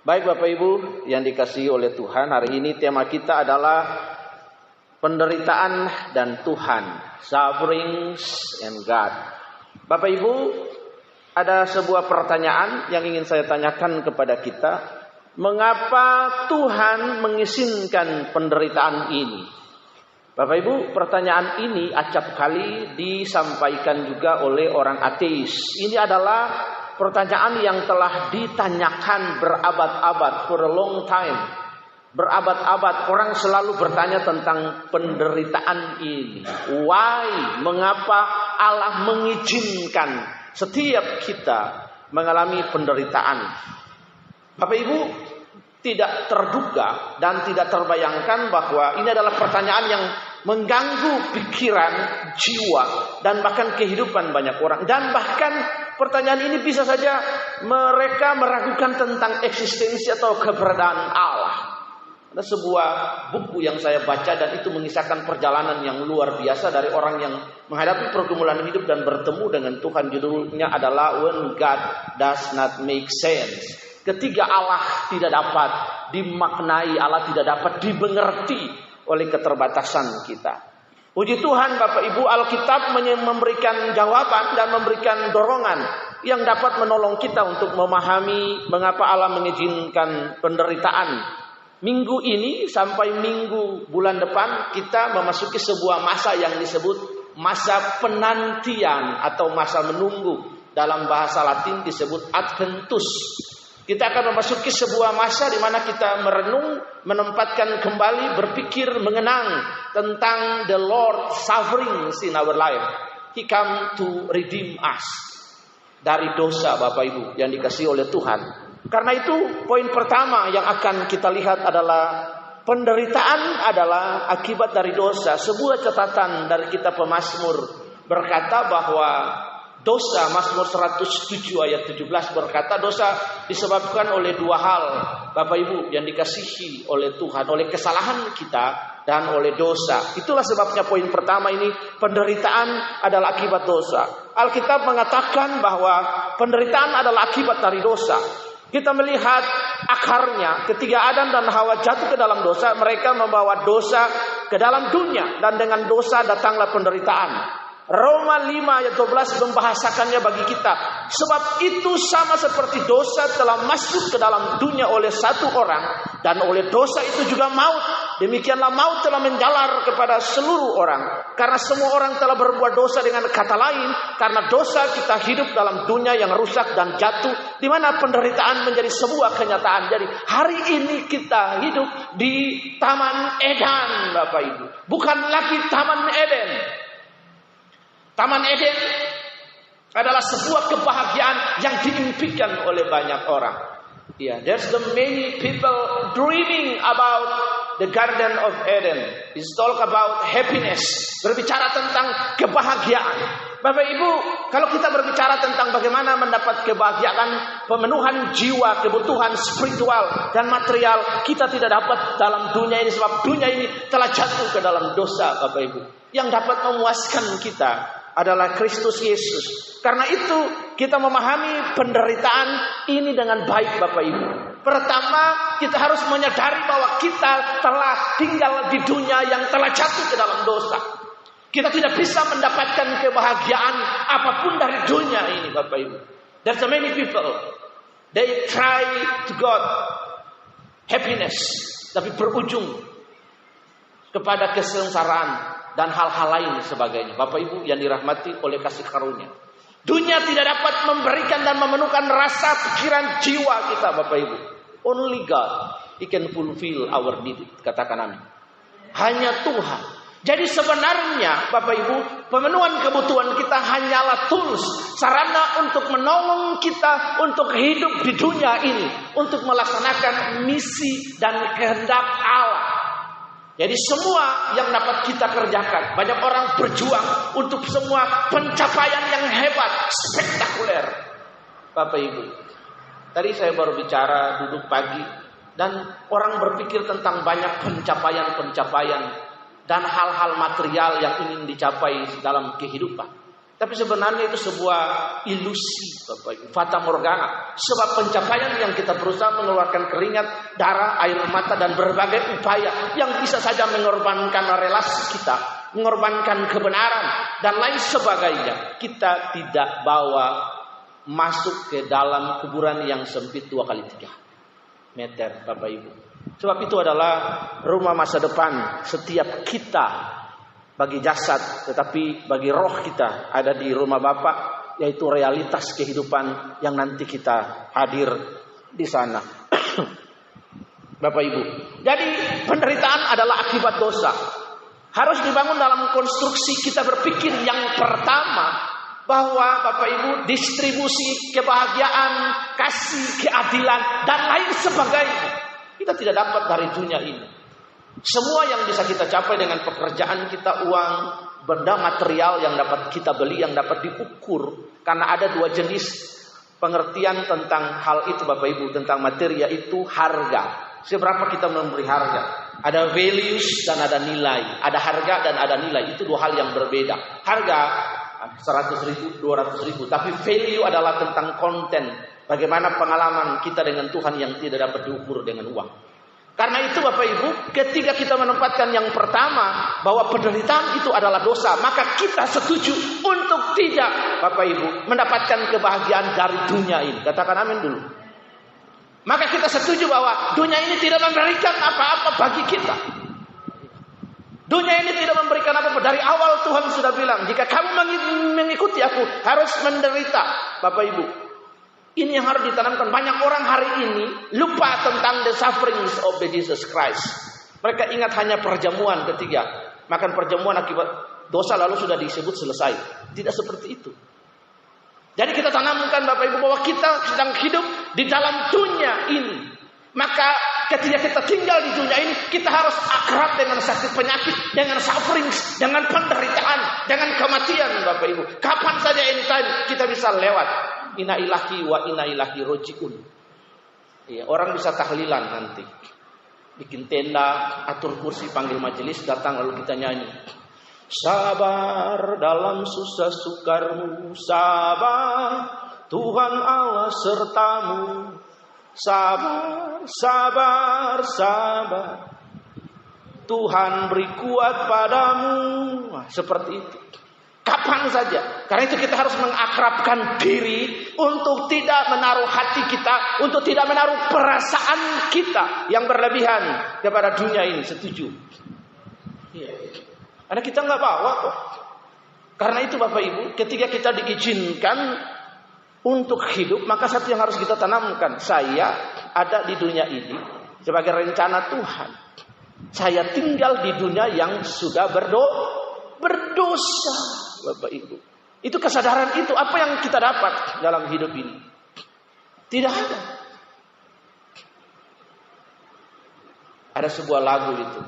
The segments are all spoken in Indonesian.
Baik Bapak Ibu yang dikasihi oleh Tuhan, hari ini tema kita adalah penderitaan dan Tuhan, sufferings and God. Bapak Ibu, ada sebuah pertanyaan yang ingin saya tanyakan kepada kita. Mengapa Tuhan mengizinkan penderitaan ini? Bapak Ibu, pertanyaan ini acap kali disampaikan juga oleh orang ateis. Ini adalah pertanyaan yang telah ditanyakan berabad-abad, for a long time. Berabad-abad orang selalu bertanya tentang penderitaan ini. Why? Mengapa Allah mengizinkan setiap kita mengalami penderitaan? Bapak Ibu, tidak terduga dan tidak terbayangkan bahwa ini adalah pertanyaan yang mengganggu pikiran, jiwa, dan bahkan kehidupan banyak orang. Dan bahkan pertanyaan ini bisa saja mereka meragukan tentang eksistensi atau keberadaan Allah. Ada sebuah buku yang saya baca dan itu mengisahkan perjalanan yang luar biasa dari orang yang menghadapi pergumulan hidup dan bertemu dengan Tuhan. Judulnya adalah When God Does Not Make Sense. Ketika Allah tidak dapat dimaknai, Allah tidak dapat dimengerti oleh keterbatasan kita. Puji Tuhan Bapak Ibu, Alkitab memberikan jawaban dan memberikan dorongan yang dapat menolong kita untuk memahami mengapa Allah mengizinkan penderitaan. Minggu ini sampai minggu bulan depan kita memasuki sebuah masa yang disebut masa penantian atau masa menunggu. Dalam bahasa Latin disebut Adventus. Kita akan memasuki sebuah masa di mana kita merenung, menempatkan kembali, berpikir, mengenang tentang the Lord suffering in our life. He come to redeem us dari dosa Bapak Ibu yang dikasihi oleh Tuhan. Karena itu poin pertama yang akan kita lihat adalah penderitaan adalah akibat dari dosa. Sebuah catatan dari kitab Pemazmur berkata bahwa dosa, Mazmur 107 ayat 17 berkata dosa disebabkan oleh dua hal Bapak Ibu yang dikasihi oleh Tuhan, oleh kesalahan kita dan oleh dosa. Itulah sebabnya poin pertama ini, penderitaan adalah akibat dosa. Alkitab mengatakan bahwa penderitaan adalah akibat dari dosa. Kita melihat akarnya ketika Adam dan Hawa jatuh ke dalam dosa, mereka membawa dosa ke dalam dunia dan dengan dosa datanglah penderitaan. Roma 5 ayat 12 membahasakannya bagi kita. Sebab itu sama seperti dosa telah masuk ke dalam dunia oleh satu orang, dan oleh dosa itu juga maut. Demikianlah maut telah menjalar kepada seluruh orang. Karena semua orang telah berbuat dosa. Dengan kata lain, karena dosa kita hidup dalam dunia yang rusak dan jatuh, di mana penderitaan menjadi sebuah kenyataan. Jadi hari ini kita hidup di Taman Eden Bapak Ibu, bukan lagi Taman Eden. Taman Eden adalah sebuah kebahagiaan yang diimpikan oleh banyak orang. Yeah, there's the many people dreaming about the Garden of Eden. It's talk about happiness. Berbicara tentang kebahagiaan. Bapak Ibu, kalau kita berbicara tentang bagaimana mendapat kebahagiaan, pemenuhan jiwa, kebutuhan spiritual dan material, kita tidak dapat dalam dunia ini sebab dunia ini telah jatuh ke dalam dosa Bapak Ibu. Yang dapat memuaskan kita adalah Kristus Yesus. Karena itu kita memahami penderitaan ini dengan baik Bapak Ibu. Pertama, kita harus menyadari bahwa kita telah tinggal di dunia yang telah jatuh ke dalam dosa. Kita tidak bisa mendapatkan kebahagiaan apapun dari dunia ini Bapak Ibu. There's so many people, they try to got happiness, tapi berujung kepada kesengsaraan dan hal-hal lain sebagainya. Bapak Ibu yang dirahmati oleh kasih karunia, dunia tidak dapat memberikan dan memenuhkan rasa pikiran jiwa kita Bapak Ibu. Only God, He can fulfill our need. Katakan amin. Hanya Tuhan. Jadi sebenarnya Bapak Ibu, pemenuhan kebutuhan kita hanyalah tools, sarana untuk menolong kita untuk hidup di dunia ini, untuk melaksanakan misi dan kehendak Allah. Jadi semua yang dapat kita kerjakan, banyak orang berjuang untuk semua pencapaian yang hebat, spektakuler. Bapak Ibu, tadi saya baru bicara duduk pagi, dan orang berpikir tentang banyak pencapaian dan hal-hal material yang ingin dicapai dalam kehidupan. Tapi sebenarnya itu sebuah ilusi, Bapak Ibu, fata morgana. Sebab pencapaian yang kita berusaha mengeluarkan keringat, darah, air mata, dan berbagai upaya yang bisa saja mengorbankan relasi kita, mengorbankan kebenaran, dan lain sebagainya. Kita tidak bawa masuk ke dalam kuburan yang sempit 2x3 meter, Bapak Ibu. Sebab itu adalah rumah masa depan setiap kita. Bagi jasad, tetapi bagi roh kita ada di rumah Bapa, yaitu realitas kehidupan yang nanti kita hadir di sana. Bapak Ibu, jadi penderitaan adalah akibat dosa. Harus dibangun dalam konstruksi kita berpikir yang pertama, bahwa Bapak Ibu, distribusi kebahagiaan, kasih, keadilan, dan lain sebagainya kita tidak dapat dari dunia ini. Semua yang bisa kita capai dengan pekerjaan kita, uang, benda material yang dapat kita beli, yang dapat diukur. Karena ada dua jenis pengertian tentang hal itu, Bapak Ibu, tentang materi, yaitu harga. Seberapa kita memberi harga. Ada values dan ada nilai. Ada harga dan ada nilai. Itu dua hal yang berbeda. Harga 100.000, 200.000. Tapi value adalah tentang konten. Bagaimana pengalaman kita dengan Tuhan yang tidak dapat diukur dengan uang. Karena itu Bapak Ibu, ketika kita menempatkan yang pertama bahwa penderitaan itu adalah dosa, maka kita setuju untuk tidak, Bapak Ibu, mendapatkan kebahagiaan dari dunia ini. Katakan amin dulu. Maka kita setuju bahwa dunia ini tidak memberikan apa-apa bagi kita. Dunia ini tidak memberikan apa-apa. Dari awal Tuhan sudah bilang, jika kamu mengikuti aku harus menderita, Bapak Ibu. Ini yang harus ditanamkan. Banyak orang hari ini lupa tentang the sufferings of the Jesus Christ. Mereka ingat hanya perjamuan ketiga. Makan perjamuan akibat dosa lalu sudah disebut selesai. Tidak seperti itu. Jadi kita tanamkan Bapak Ibu bahwa kita sedang hidup di dalam dunia ini. Maka ketika kita tinggal di dunia ini, kita harus akrab dengan sakit penyakit, dengan sufferings, dengan penderitaan, dengan kematian Bapak Ibu. Kapan saja anytime kita bisa lewat. Inna ilahi wa inna ilahi rojiun. Ya, orang bisa tahlilan nanti. Bikin tenda, atur kursi, panggil majelis, datang lalu kita nyanyi. Sabar dalam susah sukarmu, sabar, Tuhan Allah sertamu. Sabar, sabar, sabar, Tuhan beri kuat padamu. Nah, seperti itu. Kapan saja. Karena itu kita harus mengakrabkan diri untuk tidak menaruh hati kita, untuk tidak menaruh perasaan kita yang berlebihan kepada dunia ini. Setuju? Iya. Karena kita nggak bawa kok. Karena itu Bapak Ibu, ketika kita diizinkan untuk hidup, maka satu yang harus kita tanamkan. Saya ada di dunia ini sebagai rencana Tuhan. Saya tinggal di dunia yang sudah berdosa, Bapak Ibu. Itu kesadaran itu. Apa yang kita dapat dalam hidup ini? Tidak ada. Ada sebuah lagu itu.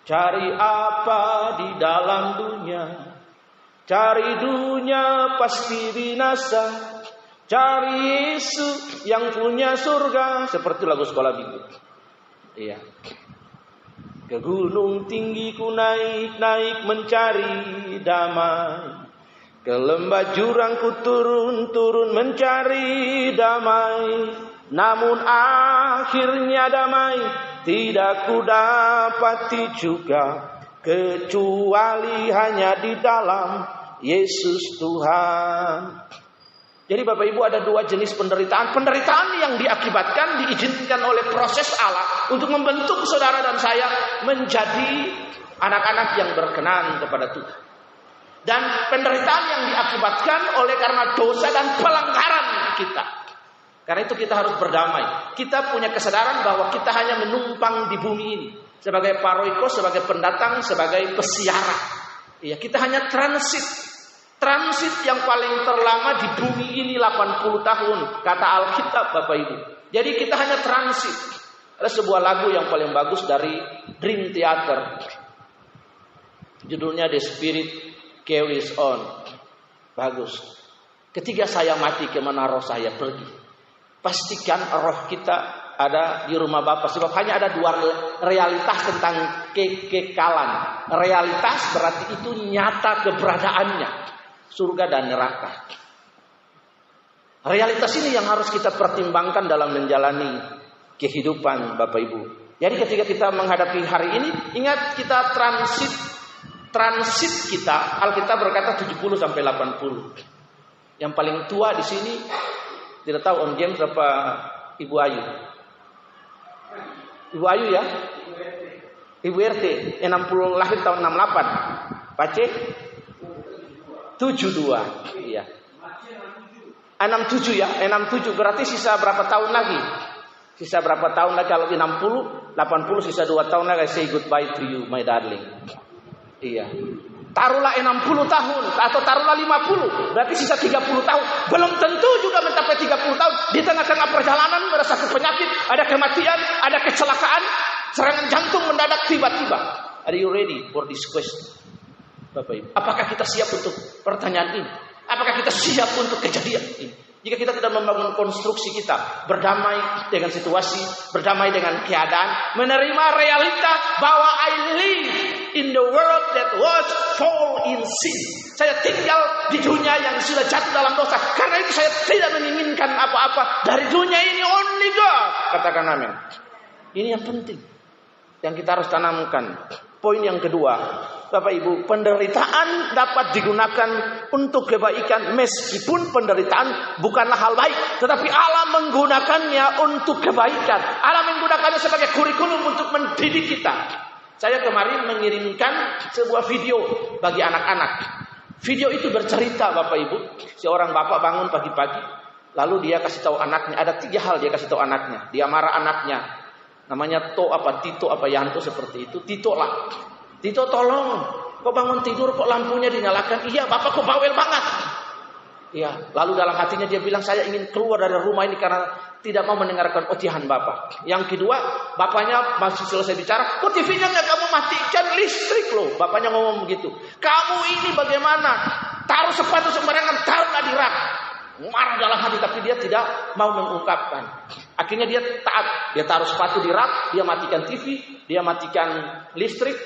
Cari apa di dalam dunia? Cari dunia pasti binasa. Cari Yesus yang punya surga. Seperti lagu sekolah minggu. Iya. Ke gunung tinggi ku naik mencari damai. Ke lembah jurang ku turun mencari damai. Namun akhirnya damai tidak ku dapati juga. Kecuali hanya di dalam Yesus Tuhan. Jadi Bapak Ibu ada dua jenis penderitaan. Penderitaan yang diakibatkan, diizinkan oleh proses Allah untuk membentuk saudara dan saya menjadi anak-anak yang berkenan kepada Tuhan. Dan penderitaan yang diakibatkan oleh karena dosa dan pelanggaran kita. Karena itu kita harus berdamai. Kita punya kesadaran bahwa kita hanya menumpang di bumi ini. Sebagai paroikos, sebagai pendatang, sebagai pesiara. Ya, kita hanya transit. Transit yang paling terlama di bumi ini 80 tahun. Kata Alkitab Bapak Ibu. Jadi kita hanya transit. Ada sebuah lagu yang paling bagus dari Dream Theater. Judulnya The Spirit Carries On. Bagus. Ketika saya mati, kemana roh saya pergi? Pastikan roh kita ada di rumah Bapa. Sebab hanya ada dua realitas tentang kekekalan. Realitas berarti itu nyata keberadaannya. surga dan neraka. Realitas ini yang harus kita pertimbangkan dalam menjalani kehidupan Bapak Ibu. Jadi ketika kita menghadapi hari ini, ingat kita transit kita, Alkitab berkata 70 sampai 80. Yang paling tua di sini tidak tahu Om James apa Ibu Ayu. Ibu Ayu ya? Ibu RT 60 lahir tahun 68. Pace 72. Iya. 67 ya, 67 berarti sisa berapa tahun lagi? Sisa berapa tahun lagi kalau 60, 80 sisa 2 tahun lagi. Say goodbye to you my darling. Iya. Taruhlah 60 tahun atau taruhlah 50, berarti sisa 30 tahun. Belum tentu juga mencapai 30 tahun. Di tengah-tengah perjalanan ada satu penyakit, ada kematian, ada kecelakaan, serangan jantung mendadak tiba-tiba. Are you ready for this question? Bapak Ibu, apakah kita siap untuk pertanyaan ini? Apakah kita siap untuk kejadian ini? Jika kita tidak membangun konstruksi kita, berdamai dengan situasi, berdamai dengan keadaan, menerima realita bahwa I live in the world that was fall in sin. Saya tinggal di dunia yang sudah jatuh dalam dosa. Karena itu saya tidak menginginkan apa-apa dari dunia ini, only God. Katakan amin. Ini yang penting, yang kita harus tanamkan. Poin yang kedua, Bapak Ibu, penderitaan dapat digunakan untuk kebaikan meskipun penderitaan bukanlah hal baik, tetapi Allah menggunakannya untuk kebaikan. Allah menggunakannya sebagai kurikulum untuk mendidik kita. Saya kemarin mengirimkan sebuah video bagi anak-anak. Video itu bercerita Bapak Ibu, seorang bapak bangun pagi-pagi, lalu dia kasih tahu anaknya, ada 3 hal dia kasih tahu anaknya. Dia marah anaknya. Namanya Tito apa Yanto seperti itu. Tito lah. Tito tolong, kok bangun tidur kok lampunya dinyalakan? Iya, bapak kok bawel banget. Iya, lalu dalam hatinya dia bilang saya ingin keluar dari rumah ini karena tidak mau mendengarkan ocehan bapak. Yang kedua, bapaknya masih selesai bicara, kok TV-nya nggak kamu matikan listrik loh. Bapaknya ngomong begitu. Kamu ini bagaimana? Taruh sepatu sembarangan, taruhlah di rak. Marah dalam hati tapi dia tidak mau mengungkapkan. Akhirnya dia taat. Dia taruh sepatu di rak, dia matikan TV, dia matikan listrik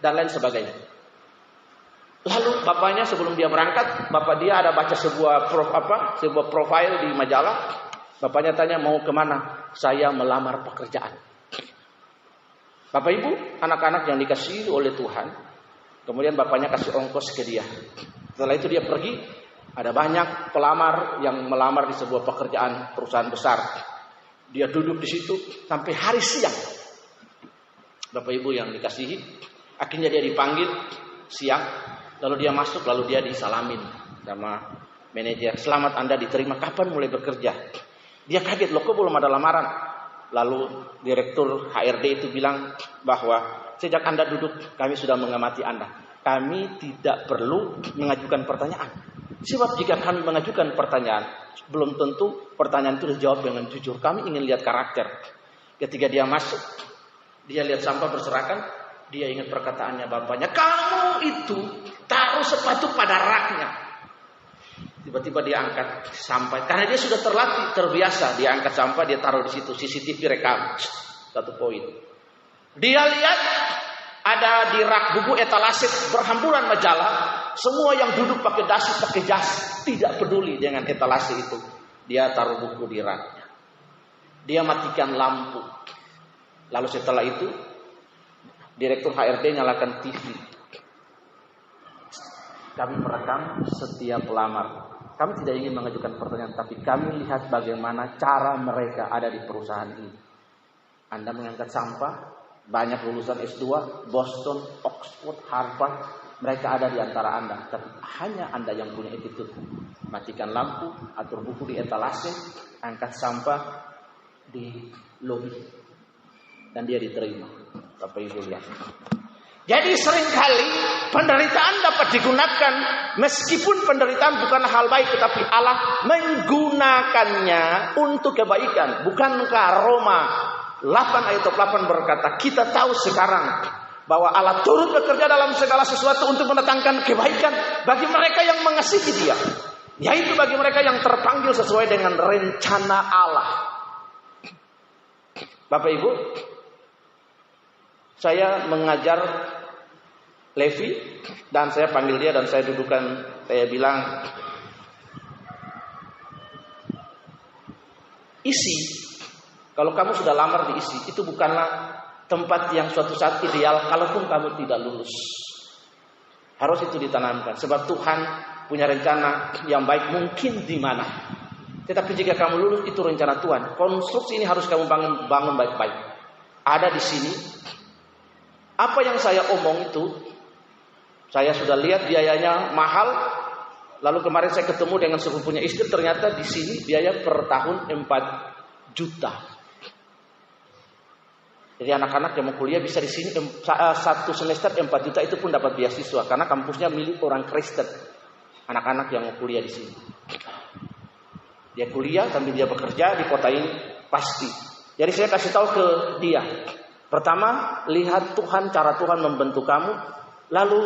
dan lain sebagainya. Lalu bapaknya sebelum dia berangkat, bapak dia ada baca sebuah profil di majalah. Bapaknya tanya mau kemana? Saya melamar pekerjaan. Bapak Ibu, anak-anak yang dikasihi oleh Tuhan, kemudian bapaknya kasih ongkos ke dia. Setelah itu dia pergi. Ada banyak pelamar yang melamar di sebuah pekerjaan perusahaan besar. Dia duduk di situ sampai hari siang. Bapak Ibu yang dikasihi, akhirnya dia dipanggil siang, lalu dia masuk, lalu dia disalamin sama manajer. Selamat Anda diterima, kapan mulai bekerja? Dia kaget, loh kok belum ada lamaran? Lalu direktur HRD itu bilang bahwa sejak Anda duduk, kami sudah mengamati Anda. Kami tidak perlu mengajukan pertanyaan. Sebab jika kami mengajukan pertanyaan, belum tentu pertanyaan itu dijawab dengan jujur. Kami ingin lihat karakter. Ketika dia masuk, dia lihat sampah berserakan, dia ingat perkataannya bapaknya, kamu itu taruh sepatu pada raknya. Tiba-tiba dia angkat sampah, karena dia sudah terlatih, terbiasa. Dia angkat sampah, dia taruh di situ, CCTV rekam. Satu poin. Dia lihat ada di rak buku etalase berhamburan majalah. Semua yang duduk pakai dasi, pakai jas, tidak peduli dengan etalase itu. Dia taruh buku di raknya. Dia matikan lampu. Lalu setelah itu, direktur HRD nyalakan TV. Kami merekam setiap pelamar. Kami tidak ingin mengajukan pertanyaan, tapi kami lihat bagaimana cara mereka ada di perusahaan ini. Anda mengangkat sampah, banyak lulusan S2, Boston, Oxford, Harvard. Mereka ada di antara Anda, tapi hanya Anda yang punya attitude. Matikan lampu, atur buku di etalase, angkat sampah di lobi. Dan dia diterima. Bapak Ibu lihat. Jadi seringkali penderitaan dapat digunakan, meskipun penderitaan bukan hal baik, tetapi Allah menggunakannya untuk kebaikan. Bukankah Roma 8 ayat 8 berkata, kita tahu sekarang bahwa Allah turut bekerja dalam segala sesuatu untuk mendatangkan kebaikan bagi mereka yang mengasihi Dia, yaitu bagi mereka yang terpanggil sesuai dengan rencana Allah. Bapak Ibu, saya mengajar Levi dan saya panggil dia dan saya dudukan Saya bilang, isi. Kalau kamu sudah lamar diisi, itu bukanlah tempat yang suatu saat ideal kalaupun kamu tidak lulus. Harus itu ditanamkan. Sebab Tuhan punya rencana yang baik mungkin di mana. Tetapi jika kamu lulus, itu rencana Tuhan. Konstruksi ini harus kamu bangun baik-baik. Ada di sini. Apa yang saya omong itu, saya sudah lihat biayanya mahal. Lalu kemarin saya ketemu dengan sepupunya istri, ternyata di sini biaya per tahun 4 juta. Jadi anak-anak yang mau kuliah bisa di sini satu semester 4 juta, itu pun dapat beasiswa karena kampusnya milik orang Kristen. Anak-anak yang mau kuliah di sini. Dia kuliah sambil dia bekerja di kota ini pasti. Jadi saya kasih tahu ke dia. Pertama, lihat Tuhan, cara Tuhan membentuk kamu. Lalu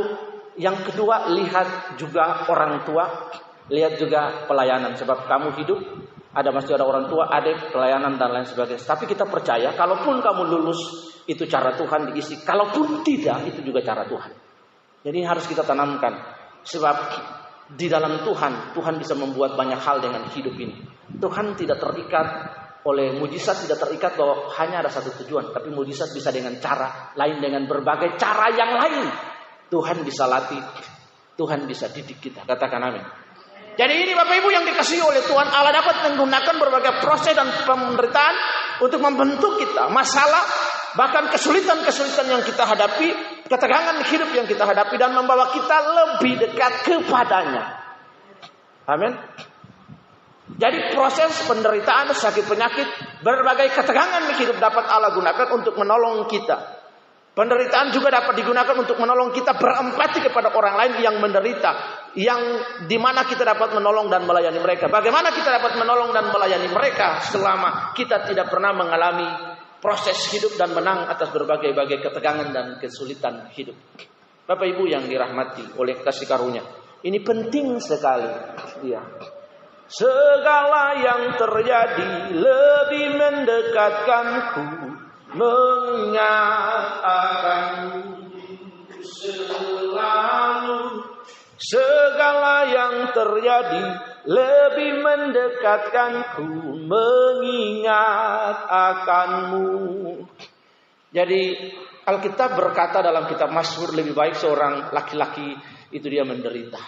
yang kedua, lihat juga orang tua, lihat juga pelayanan. Sebab kamu hidup, masih ada orang tua, adik, pelayanan dan lain sebagainya. Tapi kita percaya, kalaupun kamu lulus, itu cara Tuhan diisi. Kalaupun tidak, itu juga cara Tuhan. Jadi harus kita tanamkan. Sebab di dalam Tuhan bisa membuat banyak hal dengan hidup ini. Tuhan tidak terikat oleh mujizat, tidak terikat bahwa hanya ada satu tujuan. Tapi mujizat bisa dengan cara lain, dengan berbagai cara yang lain. Tuhan bisa latih, Tuhan bisa didik kita. Katakan amin. Jadi ini Bapak Ibu yang dikasihi oleh Tuhan, Allah dapat menggunakan berbagai proses dan penderitaan untuk membentuk kita. Masalah, bahkan kesulitan-kesulitan yang kita hadapi, ketegangan hidup yang kita hadapi, dan membawa kita lebih dekat kepadanya. Amin. Jadi proses penderitaan, sakit penyakit, berbagai ketegangan hidup dapat Allah gunakan untuk menolong kita. Penderitaan juga dapat digunakan untuk menolong kita berempati kepada orang lain yang menderita, yang dimana kita dapat menolong dan melayani mereka. Bagaimana kita dapat menolong dan melayani mereka selama kita tidak pernah mengalami proses hidup dan menang atas berbagai-bagai ketegangan dan kesulitan hidup. Bapak Ibu yang dirahmati oleh kasih karunia, ini penting sekali. Ya. Segala yang terjadi lebih mendekatkanku, mengingat akanmu selalu. Segala yang terjadi lebih mendekatkanku, mengingat akanmu. Jadi Alkitab berkata dalam kitab Mazmur, lebih baik seorang laki-laki itu dia menderita.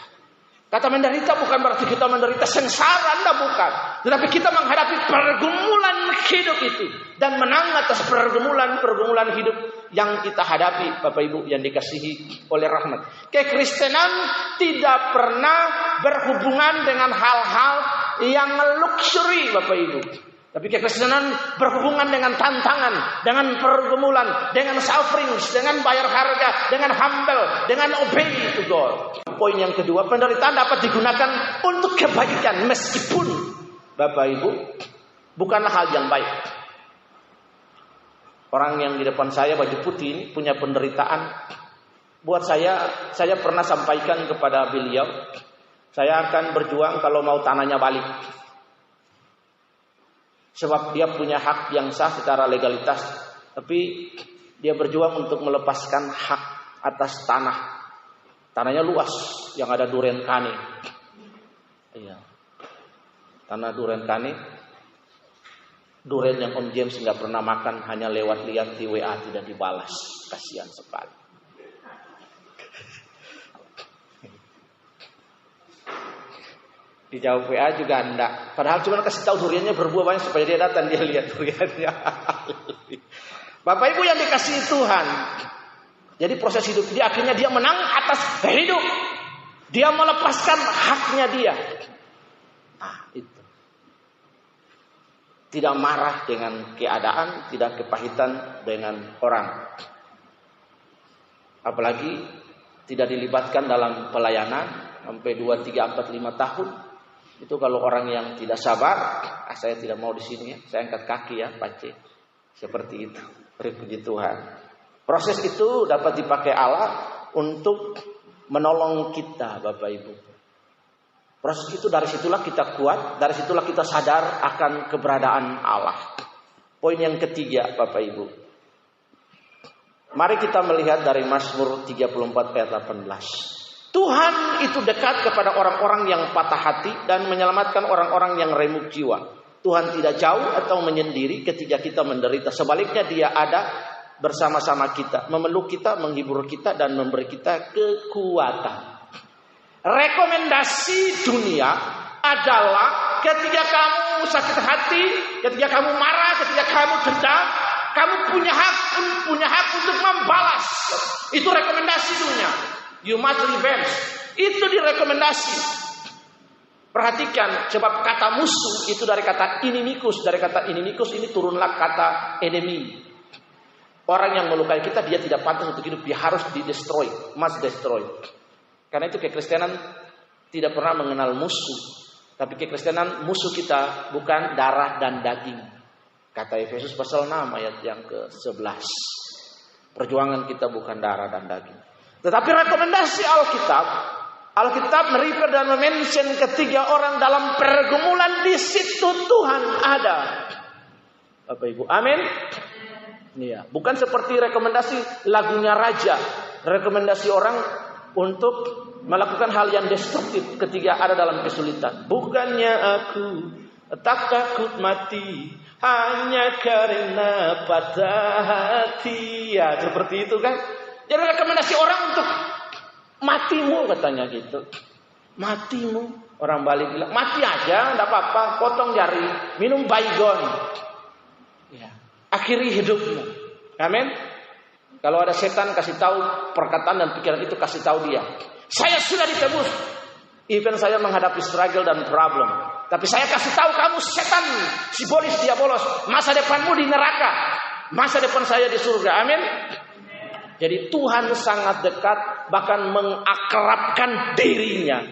Kata menderita bukan berarti kita menderita sengsara, bukan. Tetapi kita menghadapi pergumulan hidup itu dan menang atas pergumulan hidup yang kita hadapi, Bapak Ibu yang dikasihi oleh rahmat. Kekristenan tidak pernah berhubungan dengan hal-hal yang luxury, Bapak Ibu. Tapi kekristenan berhubungan dengan tantangan, dengan pergumulan, dengan suffering, dengan bayar harga, dengan humble, dengan obey to God. Poin yang kedua, penderitaan dapat digunakan untuk kebaikan meskipun, Bapak Ibu, bukanlah hal yang baik. Orang yang di depan saya baju putih ini punya penderitaan. Buat saya pernah sampaikan kepada beliau, saya akan berjuang kalau mau tanahnya balik. Sebab dia punya hak yang sah secara legalitas, tapi dia berjuang untuk melepaskan hak atas tanah. Tanahnya luas, yang ada duren kane. Iya. Tanah duren kane. Duren yang Om James nggak pernah makan, hanya lewat lihat di WA tidak dibalas. Kasihan sekali. Dijawab WA juga enggak. Padahal cuma kasih tahu duriannya berbuah banyak supaya dia datang, dia lihat duriannya. Bapak Ibu yang dikasihi Tuhan. Jadi proses hidup dia akhirnya dia menang atas hidup. Dia melepaskan haknya dia. Nah, itu. Tidak marah dengan keadaan, tidak kepahitan dengan orang. Apalagi tidak dilibatkan dalam pelayanan sampai 2, 3, 4, 5 tahun. Itu kalau orang yang tidak sabar, saya tidak mau di sini ya, saya angkat kaki ya, pace. Seperti itu. Puji Tuhan. Proses itu dapat dipakai Allah untuk menolong kita, Bapak Ibu. Proses itu dari situlah kita kuat, dari situlah kita sadar akan keberadaan Allah. Poin yang ketiga, Bapak Ibu. Mari kita melihat dari Mazmur 34 ayat 18. Tuhan itu dekat kepada orang-orang yang patah hati dan menyelamatkan orang-orang yang remuk jiwa. Tuhan tidak jauh atau menyendiri ketika kita menderita. Sebaliknya Dia ada bersama-sama kita, memeluk kita, menghibur kita, dan memberi kita kekuatan. Rekomendasi dunia adalah ketika kamu sakit hati, ketika kamu marah, ketika kamu dendam, kamu punya hak untuk membalas. Itu rekomendasi dunia. You must revenge. Itu direkomendasi. Perhatikan, sebab kata musuh itu dari kata inimikus. Dari kata inimikus ini turunlah kata enemy. Orang yang melukai kita, dia tidak pantas untuk hidup. Dia harus di-destroy. Must destroy. Karena itu kekristenan tidak pernah mengenal musuh. Tapi kekristenan musuh kita bukan darah dan daging. Kata Efesus pasal 6 ayat yang ke-11. Perjuangan kita bukan darah dan daging. Tetapi rekomendasi Alkitab merefer dan mention ketiga orang dalam pergumulan, di situ Tuhan ada. Bapak Ibu, amin. Iya, bukan seperti rekomendasi lagunya Raja, rekomendasi orang untuk melakukan hal yang destruktif ketika ada dalam kesulitan. Bukannya aku tak takut mati, hanya karena patah hati. Ya, seperti itu kan. Jadi rekomendasi orang untuk matimu, katanya gitu. Matimu. Orang Bali bilang, mati aja, enggak apa-apa, potong jari, minum baygon. Ya, akhiri hidupmu. Amin. Kalau ada setan, kasih tahu perkataan dan pikiran itu, kasih tahu dia. Saya sudah ditebus. Even saya menghadapi struggle dan problem. Tapi saya kasih tahu kamu setan, sibolis, diabolos. Masa depanmu di neraka. Masa depan saya di surga. Amin. Jadi Tuhan sangat dekat, bahkan mengakrabkan dirinya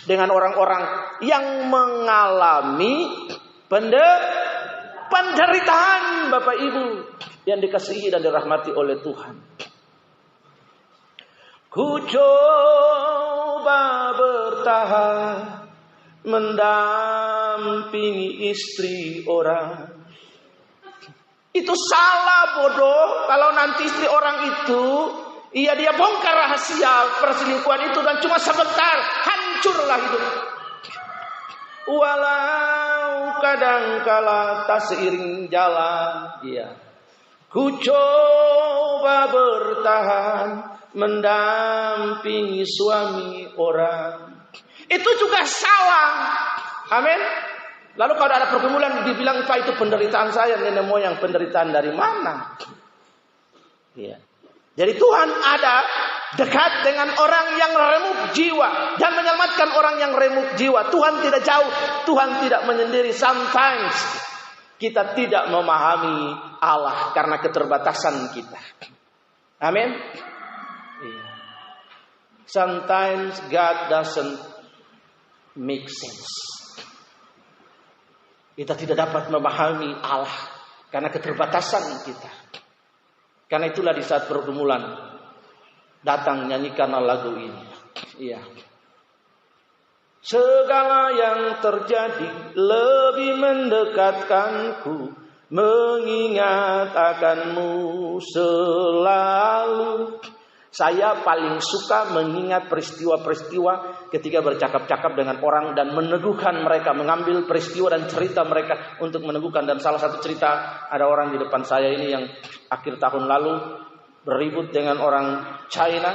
dengan orang-orang yang mengalami penderitaan, Bapak Ibu yang dikasihi dan dirahmati oleh Tuhan. Ku coba bertahan, mendampingi istri orang. Itu salah, bodoh. Kalau nanti istri orang itu, dia bongkar rahasia perselingkuhan itu dan cuma sebentar hancurlah hidup. Walau kadangkala tak seiring jalan, ku coba bertahan, mendampingi suami orang. Itu juga salah. Amin. Lalu kalau ada pergumulan dibilang, Pak, itu penderitaan saya, nenek moyang. Penderitaan dari mana? Iya. Jadi Tuhan ada dekat dengan orang yang remuk jiwa dan menyelamatkan orang yang remuk jiwa. Tuhan tidak jauh, Tuhan tidak menyendiri. Sometimes kita tidak memahami Allah karena keterbatasan kita. Amin. Iya. Sometimes God doesn't make sense. Kita tidak dapat memahami Allah karena keterbatasan kita. Karena itulah di saat pergumulan datang nyanyikanlah lagu ini. Iya. Segala yang terjadi lebih mendekatkanku, mengingat akanmu selalu. Saya paling suka mengingat peristiwa-peristiwa ketika bercakap-cakap dengan orang dan meneguhkan mereka, mengambil peristiwa dan cerita mereka untuk meneguhkan. Dan salah satu cerita, ada orang di depan saya ini yang akhir tahun lalu beribut dengan orang China,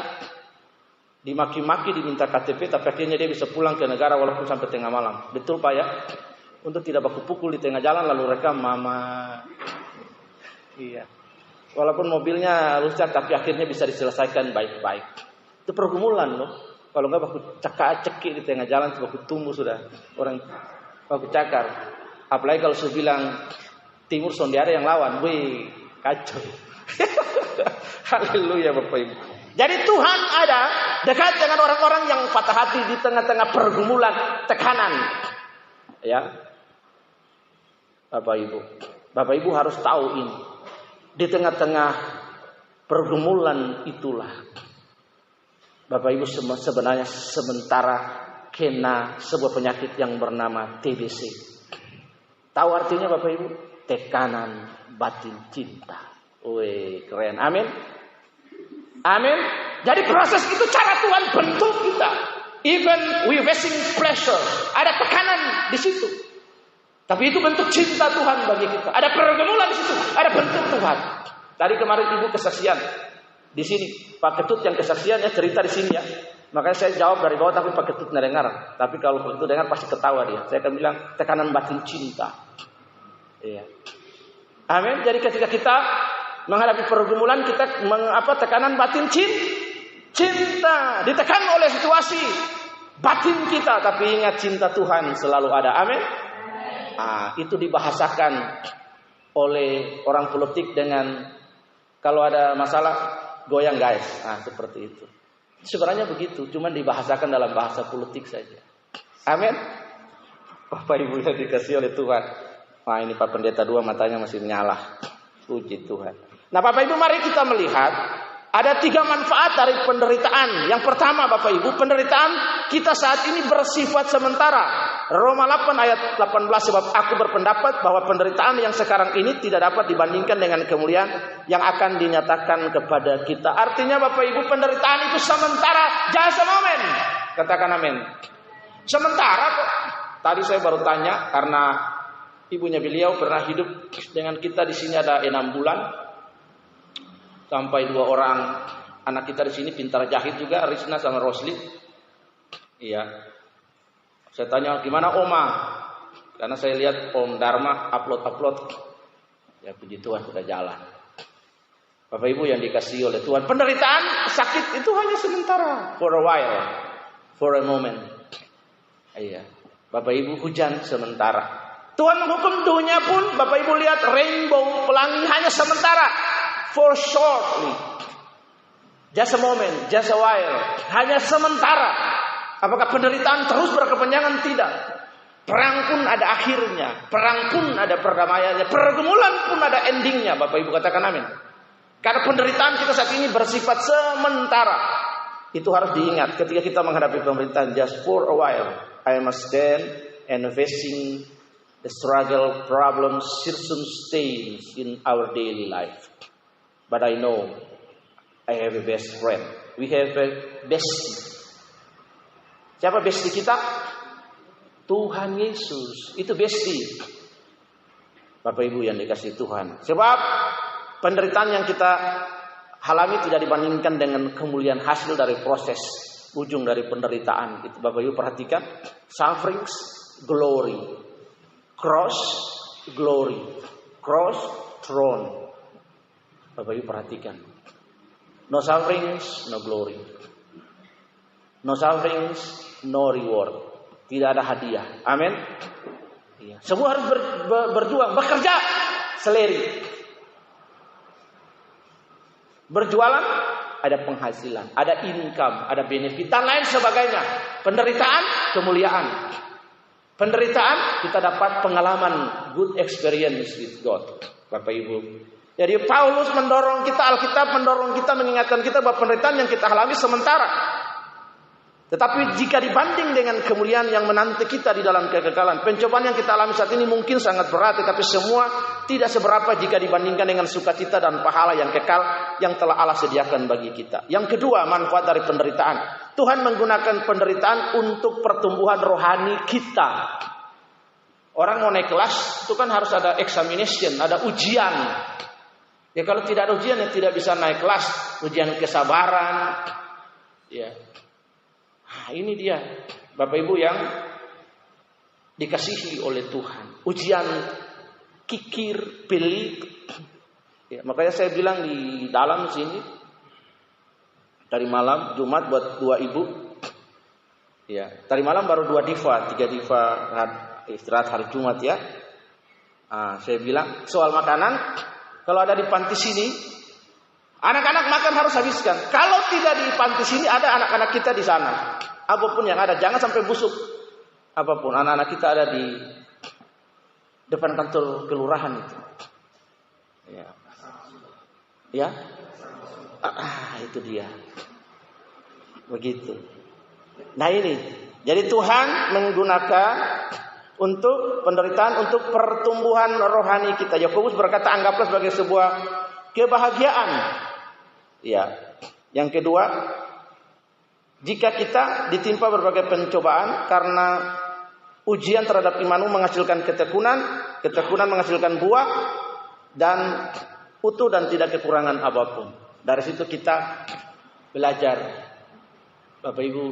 dimaki-maki, diminta KTP, tapi akhirnya dia bisa pulang ke negara walaupun sampai tengah malam. Betul Pak ya? Untuk tidak baku pukul di tengah jalan lalu rekam mama. Iya. Walaupun mobilnya rusak, tapi akhirnya bisa diselesaikan baik-baik. Itu pergumulan loh. Kalau nggak baku cekik di tengah jalan, baku tumbuh sudah orang baku cakar. Apalagi kalau sudah bilang timur sondiara yang lawan, wih kacau. Haleluya Bapak Ibu. Jadi Tuhan ada dekat dengan orang-orang yang patah hati di tengah-tengah pergumulan, tekanan. Ya, Bapak Ibu harus tahu ini. Di tengah-tengah pergumulan itulah Bapak Ibu sebenarnya sementara kena sebuah penyakit yang bernama TBC. Tahu artinya Bapak Ibu? Tekanan batin cinta. Wih, keren. Amin. Amin. Jadi proses itu cara Tuhan bentuk kita. Even we facing pleasure, ada tekanan di situ. Tapi itu bentuk cinta Tuhan bagi kita. Ada pergumulan di situ, ada bentuk Tuhan. Tadi kemarin ibu kesaksian di sini, Pak Ketut yang kesaksiannya cerita di sini ya. Makanya saya jawab dari bawah, tapi Pak Ketut nggak dengar. Tapi kalau Pak Ketut dengar pasti ketawa dia. Saya akan bilang tekanan batin cinta. Iya. Amin. Jadi ketika kita menghadapi pergumulan, kita tekanan batin cinta, ditekan oleh situasi batin kita, tapi ingat cinta Tuhan selalu ada. Amin. Itu dibahasakan oleh orang politik dengan kalau ada masalah goyang guys. Seperti itu. Sebenarnya begitu, cuma dibahasakan dalam bahasa politik saja. Amin. Bapak Ibu yang dikasihi oleh Tuhan. Ini Pak Pendeta 2 matanya masih nyala. Puji Tuhan. Nah Bapak Ibu, mari kita melihat ada 3 manfaat dari penderitaan. Yang pertama Bapak Ibu, penderitaan kita saat ini bersifat sementara. Roma 8 ayat 18, sebab aku berpendapat bahwa penderitaan yang sekarang ini tidak dapat dibandingkan dengan kemuliaan yang akan dinyatakan kepada kita. Artinya Bapak Ibu, penderitaan itu sementara, jangan semomen. Katakan amin. Sementara kok. Tadi saya baru tanya karena ibunya beliau pernah hidup dengan kita di sini ada 6 bulan. Sampai 2 orang anak kita di sini pintar jahit juga, Rizna sama Rosli. Iya. Saya tanya gimana Oma? Karena saya lihat Om Dharma upload. Ya puji Tuhan sudah jalan. Bapak Ibu yang dikasihi oleh Tuhan, penderitaan sakit itu hanya sementara, for a while, for a moment. Iya. Bapak Ibu, hujan sementara. Tuhan menghukum dunia pun, Bapak Ibu lihat rainbow, pelangi hanya sementara. For shortly, just a moment, just a while, hanya sementara. Apakah penderitaan terus berkepanjangan? Tidak. Perang pun ada akhirnya, perang pun ada perdamaiannya, pergumulan pun ada endingnya. Bapak Ibu katakan amin. Karena penderitaan kita saat ini bersifat sementara. Itu harus diingat ketika kita menghadapi penderitaan. Just for a while, I must stand and facing the struggle, problems, circumstances in our daily life. But I know I have a best friend. We have a bestie. Siapa bestie kita? Tuhan Yesus. Itu bestie. Bapak Ibu yang dikasihi Tuhan. Sebab penderitaan yang kita alami tidak dibandingkan dengan kemuliaan hasil dari proses ujung dari penderitaan. Itu Bapak Ibu perhatikan. Sufferings, glory. Cross, glory. Cross, throne. Bapak Ibu perhatikan. No sufferings, no glory. No sufferings, no reward. Tidak ada hadiah. Amin. Iya. Semua harus berjuang, bekerja, seleri. Berjualan, ada penghasilan, ada income, ada benefit dan lain sebagainya. Penderitaan, kemuliaan. Penderitaan, kita dapat pengalaman, good experience with God. Bapak Ibu. Jadi Paulus mendorong kita, Alkitab mendorong kita, mengingatkan kita bahwa penderitaan yang kita alami sementara. Tetapi jika dibanding dengan kemuliaan yang menanti kita di dalam kekekalan, pencobaan yang kita alami saat ini mungkin sangat berat, tetapi semua tidak seberapa jika dibandingkan dengan sukacita dan pahala yang kekal yang telah Allah sediakan bagi kita. Yang kedua, manfaat dari penderitaan. Tuhan menggunakan penderitaan untuk pertumbuhan rohani kita. Orang mau naik kelas itu kan harus ada examination, ada ujian. Ya kalau tidak ada ujian ya tidak bisa naik kelas. Ujian kesabaran. Ya. Nah, ini dia Bapak Ibu yang dikasihi oleh Tuhan. Ujian kikir, pelit. Ya, makanya saya bilang di dalam sini tadi malam Jumat buat 2 ibu. Ya, tadi malam baru 2 diva, 3 diva istirahat hari Jumat ya. Saya bilang soal makanan. Kalau ada di panti sini, anak-anak makan harus habiskan. Kalau tidak di panti sini, ada anak-anak kita di sana. Apapun yang ada, jangan sampai busuk. Apapun, anak-anak kita ada di depan kantor kelurahan itu. Ya, ya, itu dia. Begitu. Nah ini, jadi Tuhan menggunakan untuk penderitaan, untuk pertumbuhan rohani kita. Yakobus berkata, anggaplah sebagai sebuah kebahagiaan. Ya, Yang kedua, jika kita ditimpa berbagai pencobaan karena ujian terhadap imanmu menghasilkan ketekunan menghasilkan buah dan utuh dan tidak kekurangan apapun. Dari situ kita belajar, Bapak Ibu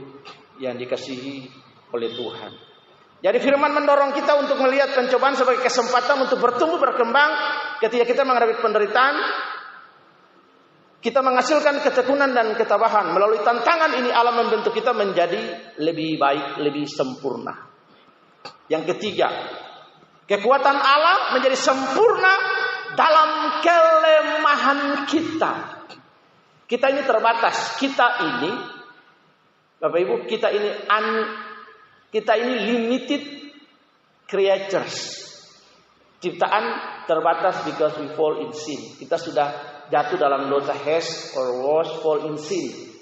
yang dikasihi oleh Tuhan. Jadi firman mendorong kita untuk melihat pencobaan sebagai kesempatan untuk bertumbuh berkembang. Ketika kita menghadapi penderitaan, kita menghasilkan ketekunan dan ketabahan. Melalui tantangan ini Allah membentuk kita menjadi lebih baik, lebih sempurna. Yang ketiga, kekuatan Allah menjadi sempurna dalam kelemahan kita. Kita ini terbatas. Kita ini, Bapak Ibu, kita ini limited creatures. Ciptaan terbatas because we fall in sin. Kita sudah jatuh dalam dosa, has or was fall in sin.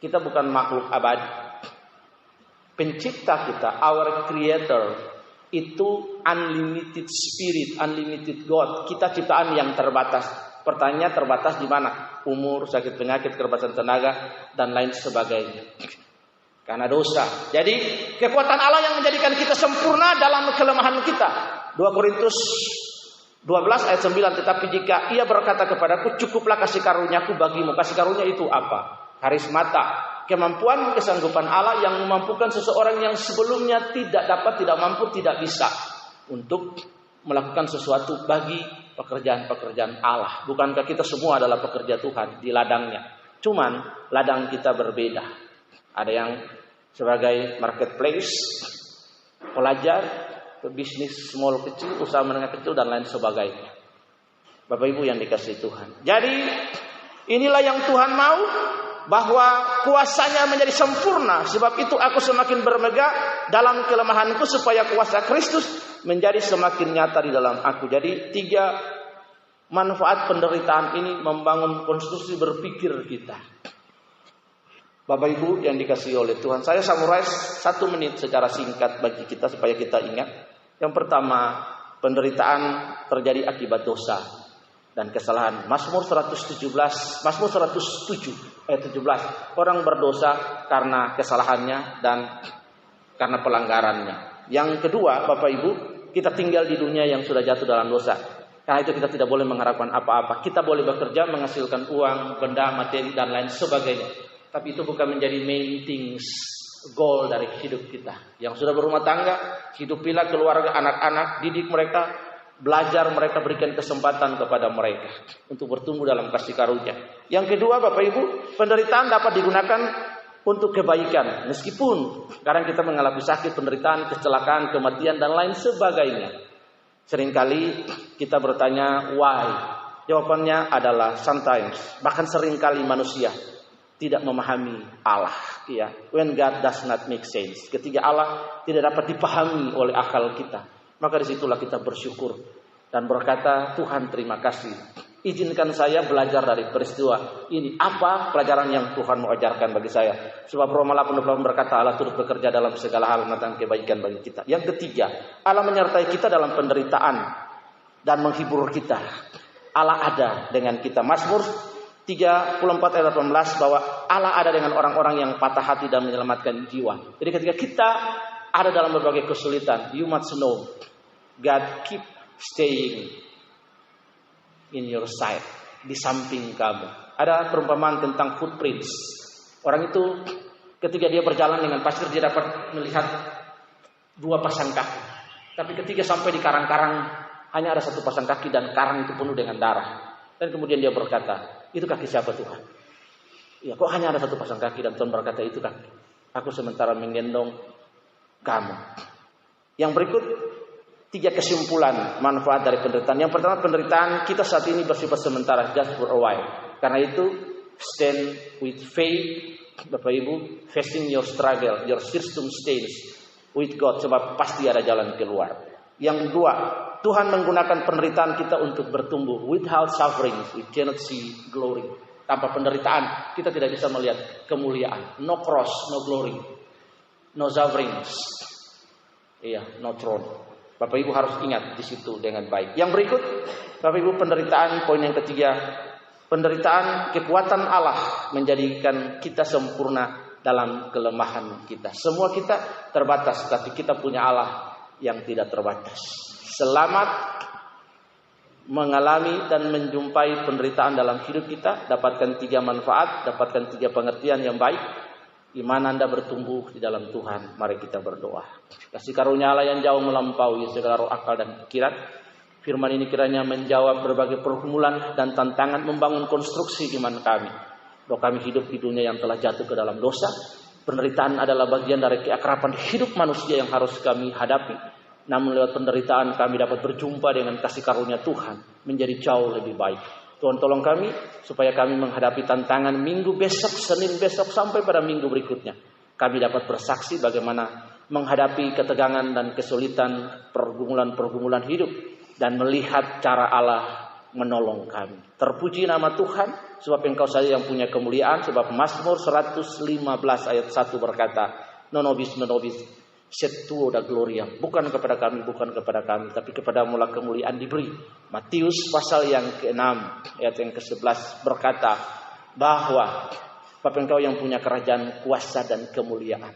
Kita bukan makhluk abadi. Pencipta kita, our creator, itu unlimited spirit, unlimited God. Kita ciptaan yang terbatas. Pertanyaannya terbatas di mana? Umur, sakit penyakit, keterbatasan tenaga, dan lain sebagainya. Karena dosa. Jadi kekuatan Allah yang menjadikan kita sempurna dalam kelemahan kita. 2 Korintus 12 ayat 9. Tetapi jika ia berkata kepadaku, cukuplah kasih karuniaku bagimu. Kasih karunia itu apa? Karismata. Kemampuan, kesanggupan Allah yang memampukan seseorang yang sebelumnya tidak dapat, tidak mampu, tidak bisa untuk melakukan sesuatu bagi pekerjaan-pekerjaan Allah. Bukankah kita semua adalah pekerja Tuhan di ladangnya? Cuman ladang kita berbeda. Ada yang sebagai marketplace, pelajar, bisnis small kecil, usaha menengah kecil, dan lain sebagainya. Bapak Ibu yang dikasihi Tuhan. Jadi inilah yang Tuhan mau, bahwa kuasanya menjadi sempurna. Sebab itu aku semakin bermegah dalam kelemahanku, supaya kuasa Kristus menjadi semakin nyata di dalam aku. Jadi 3 manfaat penderitaan ini membangun konstruksi berpikir kita. Bapak Ibu yang dikasihi oleh Tuhan, saya summarize 1 menit secara singkat bagi kita supaya kita ingat. Yang pertama, penderitaan terjadi akibat dosa dan kesalahan. Mazmur 107 ayat 17. Orang berdosa karena kesalahannya dan karena pelanggarannya. Yang kedua, Bapak Ibu, kita tinggal di dunia yang sudah jatuh dalam dosa. Karena itu kita tidak boleh mengharapkan apa-apa. Kita boleh bekerja, menghasilkan uang, benda, materi, dan lain sebagainya. Tapi itu bukan menjadi main things, goal dari hidup kita. Yang sudah berumah tangga, hidupilah keluarga, anak-anak, didik mereka, belajar mereka, berikan kesempatan kepada mereka untuk bertumbuh dalam kasih karunia. Yang kedua, Bapak Ibu, penderitaan dapat digunakan untuk kebaikan. Meskipun kadang kita mengalami sakit, penderitaan, kecelakaan, kematian, dan lain sebagainya. Seringkali kita bertanya why. Jawabannya adalah sometimes, bahkan seringkali manusia tidak memahami Allah. Ya, when God does not make sense. Ketika Allah tidak dapat dipahami oleh akal kita, maka disitulah kita bersyukur dan berkata, Tuhan terima kasih. Izinkan saya belajar dari peristiwa ini. Apa pelajaran yang Tuhan mau ajarkan bagi saya? Sebab Roma 8:28 berkata, Allah turut bekerja dalam segala hal tentang kebaikan bagi kita. Yang ketiga, Allah menyertai kita dalam penderitaan dan menghibur kita. Allah ada dengan kita. Mazmur 34 ayat 18 bahwa Allah ada dengan orang-orang yang patah hati dan menyelamatkan jiwa. Jadi ketika kita ada dalam berbagai kesulitan, you must know God keep staying in your side, di samping kamu. Ada perumpamaan tentang footprints. Orang itu ketika dia berjalan dengan pasir, dia dapat melihat 2 pasang kaki. Tapi ketika sampai di karang-karang, hanya ada 1 pasang kaki dan karang itu penuh dengan darah. Dan kemudian dia berkata, itu kaki siapa Tuhan? Ya, kok hanya ada 1 pasang kaki? Dan Tuhan berkata, itu kaki aku sementara menggendong kamu. Yang berikut 3 kesimpulan manfaat dari penderitaan. Yang pertama, penderitaan kita saat ini bersifat sementara, just for a while. Karena itu stand with faith, Bapak Ibu, facing your struggle, your circumstance with God, sebab pasti ada jalan keluar. Yang kedua, Tuhan menggunakan penderitaan kita untuk bertumbuh. Without suffering, we cannot see glory. Tanpa penderitaan, kita tidak bisa melihat kemuliaan. No cross, no glory. No sufferings. Iya, no throne. Bapak Ibu harus ingat di situ dengan baik. Yang berikut, Bapak Ibu, penderitaan poin yang ketiga penderitaan, kekuatan Allah menjadikan kita sempurna dalam kelemahan kita. Semua kita terbatas, tapi kita punya Allah yang tidak terbatas. Selamat mengalami dan menjumpai penderitaan dalam hidup kita, dapatkan 3 manfaat, dapatkan 3 pengertian yang baik. Iman Anda bertumbuh di dalam Tuhan. Mari kita berdoa. Kasih karunia Allah yang jauh melampaui segala roh akal dan pikiran. Firman ini kiranya menjawab berbagai pergumulan dan tantangan membangun konstruksi iman kami. Bahwa kami hidup di dunia yang telah jatuh ke dalam dosa. Penderitaan adalah bagian dari keakraban hidup manusia yang harus kami hadapi. Namun lewat penderitaan kami dapat berjumpa dengan kasih karunia Tuhan menjadi jauh lebih baik. Tuhan tolong kami supaya kami menghadapi tantangan minggu besok, Senin besok sampai pada minggu berikutnya. Kami dapat bersaksi bagaimana menghadapi ketegangan dan kesulitan pergumulan-pergumulan hidup dan melihat cara Allah menolong kami. Terpuji nama Tuhan sebab Engkau saja yang punya kemuliaan, sebab Mazmur 115 ayat 1 berkata, "Non nobis set tuo da gloria." Bukan kepada kami, tapi kepada mula kemuliaan diberi. Matius pasal yang ke-6 ayat yang ke-11 berkata bahwa Bapa Engkau yang punya kerajaan, kuasa dan kemuliaan.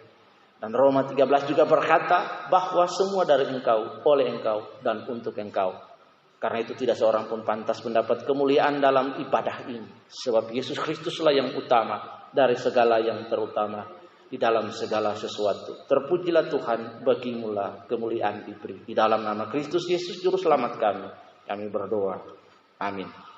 Dan Roma 13 juga berkata bahwa semua dari Engkau, oleh Engkau dan untuk Engkau. Karena itu tidak seorang pun pantas mendapat kemuliaan dalam ibadah ini, sebab Yesus Kristuslah yang utama dari segala yang terutama di dalam segala sesuatu. Terpujilah Tuhan, bagimulah kemuliaan diberi. Di dalam nama Kristus Yesus Juru Selamat kami berdoa. Amin.